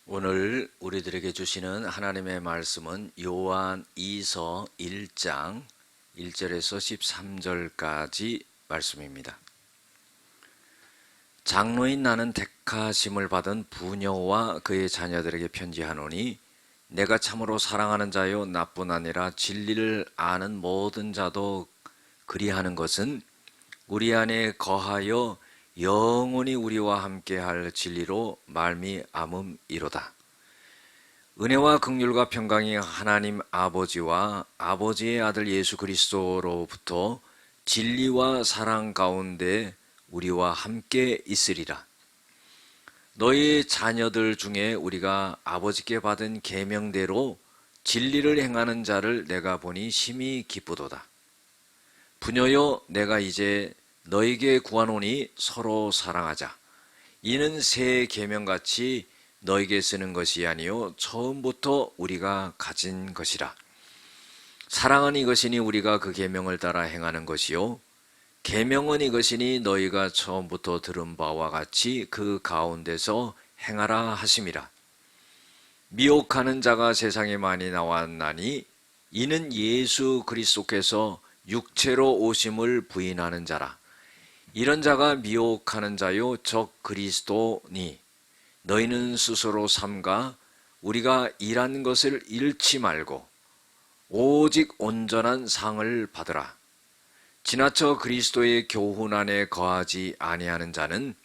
오늘 우리들에게 주시는 하나님의 말씀은 요한 2서 1장 1절에서 13절까지 말씀입니다. 장로인 나는 택하심을 받은 부녀와 그의 자녀들에게 편지하노니 내가 참으로 사랑하는 자요 나뿐 아니라 진리를 아는 모든 자도 그리하는 것은 우리 안에 거하여 영원히 우리와 함께할 진리로 말미암음이로다. 은혜와 긍휼과 평강이 하나님 아버지와 아버지의 아들 예수 그리스도로부터 진리와 사랑 가운데 우리와 함께 있으리라. 너희 자녀들 중에 우리가 아버지께 받은 계명대로 진리를 행하는 자를 내가 보니 심히 기쁘도다. 부녀여, 내가 이제 너에게 구하노니 서로 사랑하자. 이는 새 계명같이 너에게 쓰는 것이 아니요 처음부터 우리가 가진 것이라. 사랑은 이것이니 우리가 그 계명을 따라 행하는 것이요 계명은 이것이니 너희가 처음부터 들은 바와 같이 그 가운데서 행하라 하심이라. 미혹하는 자가 세상에 많이 나왔나니 이는 예수 그리스도께서 육체로 오심을 부인하는 자라. 이런 자가 미혹하는 자요 적 그리스도니 너희는 스스로 삼가 우리가 일한 것을 잃지 말고 오직 온전한 상을 받으라. 지나쳐 그리스도의 교훈 안에 거하지 아니하는 자는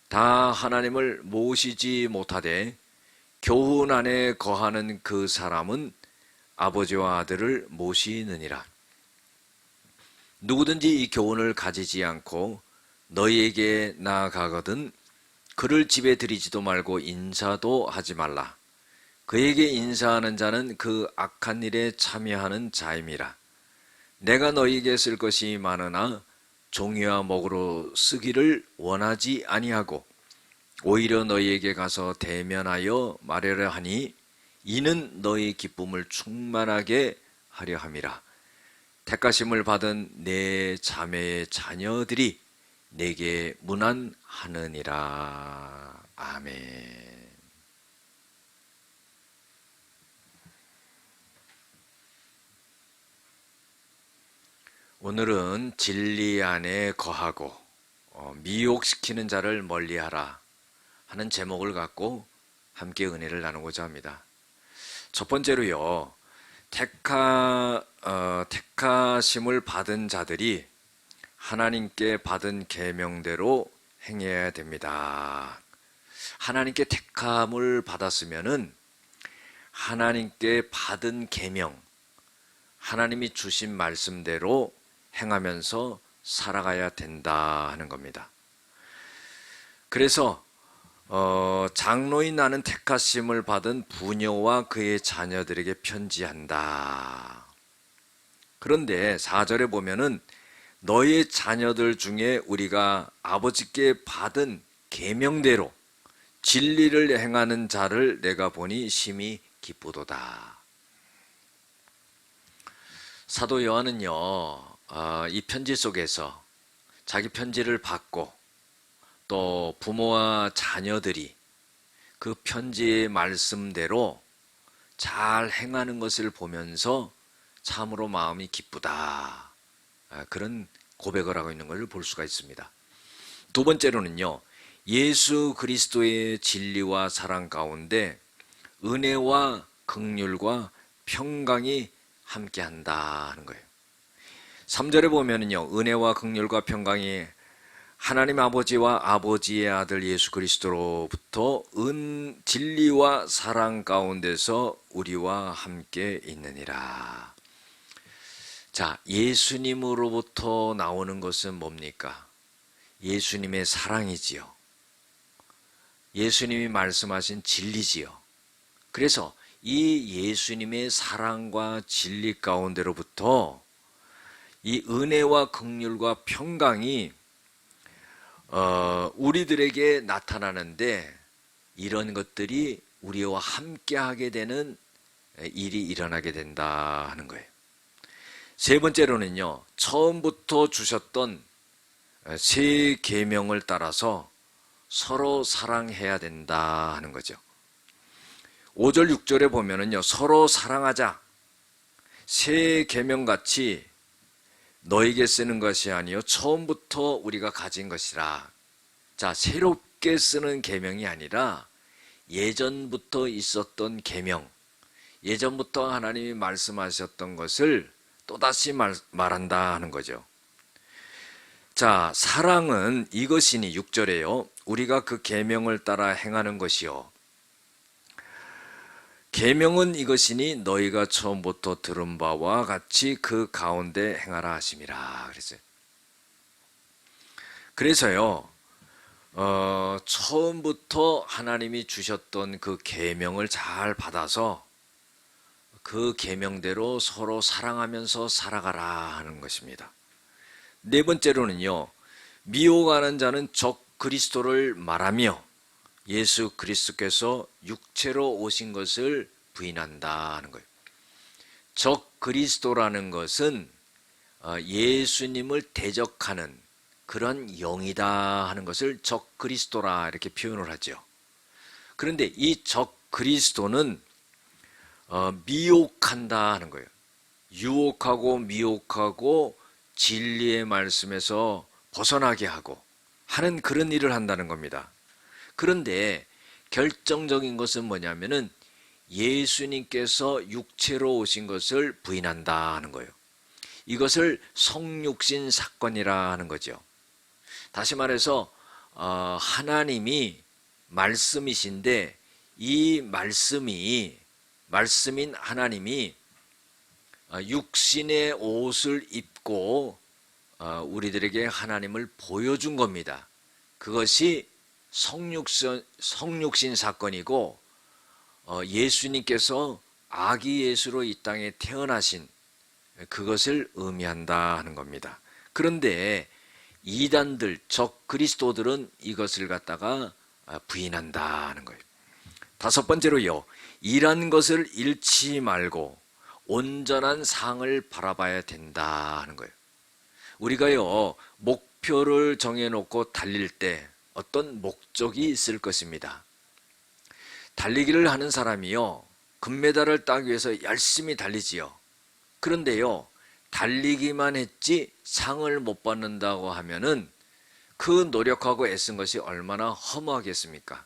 다 하나님을 모시지 못하되 교훈 안에 거하는 그 사람은 아버지와 아들을 모시느니라. 누구든지 이 교훈을 가지지 않고 너희에게 나아가거든 그를 집에 들이지도 말고 인사도 하지 말라. 그에게 인사하는 자는 그 악한 일에 참여하는 자임이라. 내가 너희에게 쓸 것이 많으나 종이와 목으로 쓰기를 원하지 아니하고 오히려 너희에게 가서 대면하여 말하려 하니 이는 너희 기쁨을 충만하게 하려 함이라. 택하심을 받은 내 자매의 자녀들이 내게 문안하느니라. 아멘. 오늘은 진리 안에 거하고 미혹시키는 자를 멀리하라 하는 제목을 갖고 함께 은혜를 나누고자 합니다. 첫 번째로요, 택하심을 받은 자들이 하나님께 받은 계명대로 행해야 됩니다. 하나님께 택함을 받았으면은 하나님께 받은 계명, 하나님이 주신 말씀대로 행하면서 살아가야 된다 하는 겁니다. 그래서 장로인 나는 택하심을 받은 부녀와 그의 자녀들에게 편지한다. 그런데 4절에 보면은 너의 자녀들 중에 우리가 아버지께 받은 계명대로 진리를 행하는 자를 내가 보니 심히 기쁘도다. 사도 요한은요, 이 편지 속에서 자기 편지를 받고 또 부모와 자녀들이 그 편지의 말씀대로 잘 행하는 것을 보면서 참으로 마음이 기쁘다. 그런 고백을 하고 있는 것을 볼 수가 있습니다. 두 번째로는요, 예수 그리스도의 진리와 사랑 가운데 은혜와 긍휼과 평강이 함께한다 하는 거예요. 3절에 보면은요, 은혜와 긍휼과 평강이 하나님 아버지와 아버지의 아들 예수 그리스도로부터 진리와 사랑 가운데서 우리와 함께 있느니라. 자, 예수님으로부터 나오는 것은 뭡니까? 예수님의 사랑이지요. 예수님이 말씀하신 진리지요. 그래서 이 예수님의 사랑과 진리 가운데로부터 이 은혜와 긍휼과 평강이 우리들에게 나타나는데 이런 것들이 우리와 함께하게 되는 일이 일어나게 된다 하는 거예요. 세 번째로는요, 처음부터 주셨던 새 계명을 따라서 서로 사랑해야 된다 하는 거죠. 5절 6절에 보면은요, 서로 사랑하자. 새 계명같이 너에게 쓰는 것이 아니요 처음부터 우리가 가진 것이라. 자, 새롭게 쓰는 계명이 아니라 예전부터 있었던 계명, 예전부터 하나님이 말씀하셨던 것을 또다시 말한다 하는 거죠. 자, 사랑은 이것이니 6절에요. 우리가 그 계명을 따라 행하는 것이요. 계명은 이것이니 너희가 처음부터 들은 바와 같이 그 가운데 행하라 하심이라 그랬어요. 그래서요, 처음부터 하나님이 주셨던 그 계명을 잘 받아서 그 계명대로 서로 사랑하면서 살아가라 하는 것입니다. 네 번째로는요, 미혹하는 자는 적 그리스도를 말하며 예수 그리스도께서 육체로 오신 것을 부인한다 하는 거예요. 적 그리스도라는 것은 예수님을 대적하는 그런 영이다 하는 것을 적 그리스도라 이렇게 표현을 하죠. 그런데 이 적 그리스도는 미혹한다 하는 거예요. 유혹하고 미혹하고 진리의 말씀에서 벗어나게 하고 하는 그런 일을 한다는 겁니다. 그런데 결정적인 것은 뭐냐면은 예수님께서 육체로 오신 것을 부인한다 하는 거예요. 이것을 성육신 사건이라 하는 거죠. 다시 말해서 하나님이 말씀이신데 이 말씀인 하나님이 육신의 옷을 입고 우리들에게 하나님을 보여준 겁니다. 그것이 성육신 사건이고 예수님께서 아기 예수로 이 땅에 태어나신 그것을 의미한다 하는 겁니다. 그런데 이단들, 적 그리스도들은 이것을 갖다가 부인한다 하는 거예요. 다섯 번째로요, 일한 것을 잃지 말고 온전한 상을 바라봐야 된다 하는 거예요. 우리가요, 목표를 정해놓고 달릴 때 어떤 목적이 있을 것입니다. 달리기를 하는 사람이요, 금메달을 따기 위해서 열심히 달리지요. 그런데요, 달리기만 했지 상을 못 받는다고 하면은 그 노력하고 애쓴 것이 얼마나 허무하겠습니까?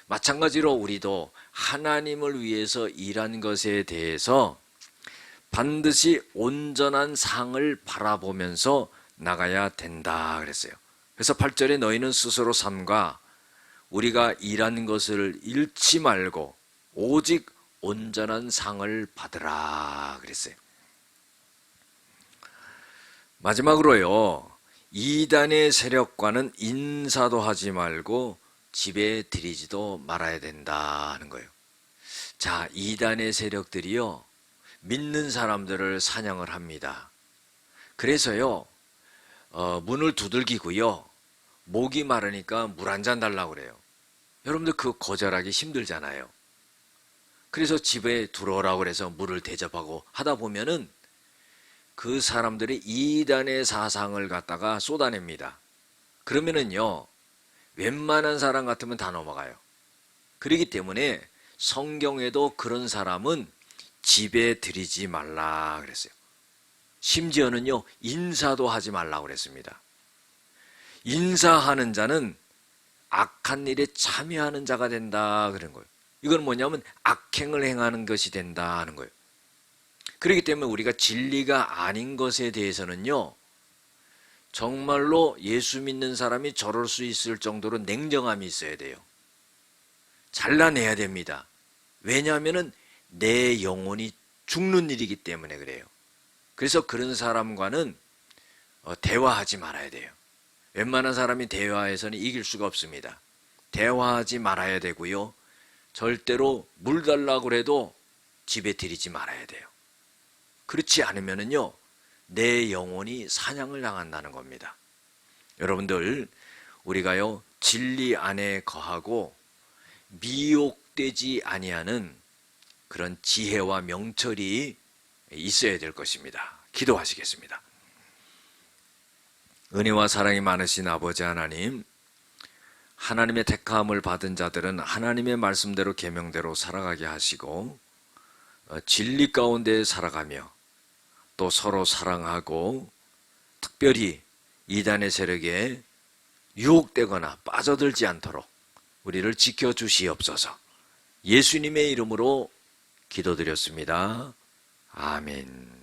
마찬가지로 우리도 하나님을 위해서 일한 것에 대해서 반드시 온전한 상을 바라보면서 나가야 된다 그랬어요. 그래서 8절에 너희는 스스로 삼가 우리가 일한 것을 잃지 말고 오직 온전한 상을 받으라 그랬어요. 마지막으로요, 이단의 세력과는 인사도 하지 말고 집에 들이지도 말아야 된다 하는 거예요. 자, 이단의 세력들이요, 믿는 사람들을 사냥을 합니다. 그래서요, 문을 두들기고요, 목이 마르니까 물 한 잔 달라고 그래요. 여러분들 그거 거절하기 힘들잖아요. 그래서 집에 들어오라고 그래서 물을 대접하고 하다 보면은 그 사람들이 이단의 사상을 갖다가 쏟아냅니다. 그러면은요, 웬만한 사람 같으면 다 넘어가요. 그렇기 때문에 성경에도 그런 사람은 집에 들이지 말라 그랬어요. 심지어는요, 인사도 하지 말라고 그랬습니다. 인사하는 자는 악한 일에 참여하는 자가 된다 그런 거예요. 이건 뭐냐면 악행을 행하는 것이 된다 하는 거예요. 그렇기 때문에 우리가 진리가 아닌 것에 대해서는요, 정말로 예수 믿는 사람이 저럴 수 있을 정도로 냉정함이 있어야 돼요. 잘라내야 됩니다. 왜냐하면 내 영혼이 죽는 일이기 때문에 그래요. 그래서 그런 사람과는 대화하지 말아야 돼요. 웬만한 사람이 대화해서는 이길 수가 없습니다. 대화하지 말아야 되고요, 절대로 물 달라고 해도 집에 들이지 말아야 돼요. 그렇지 않으면요, 내 영혼이 사냥을 당한다는 겁니다. 여러분들, 우리가요, 진리 안에 거하고 미혹되지 아니하는 그런 지혜와 명철이 있어야 될 것입니다. 기도하시겠습니다. 은혜와 사랑이 많으신 아버지 하나님, 하나님의 택함을 받은 자들은 하나님의 말씀대로 계명대로 살아가게 하시고 진리 가운데 살아가며 또 서로 사랑하고 특별히 이단의 세력에 유혹되거나 빠져들지 않도록 우리를 지켜주시옵소서. 예수님의 이름으로 기도드렸습니다. 아멘.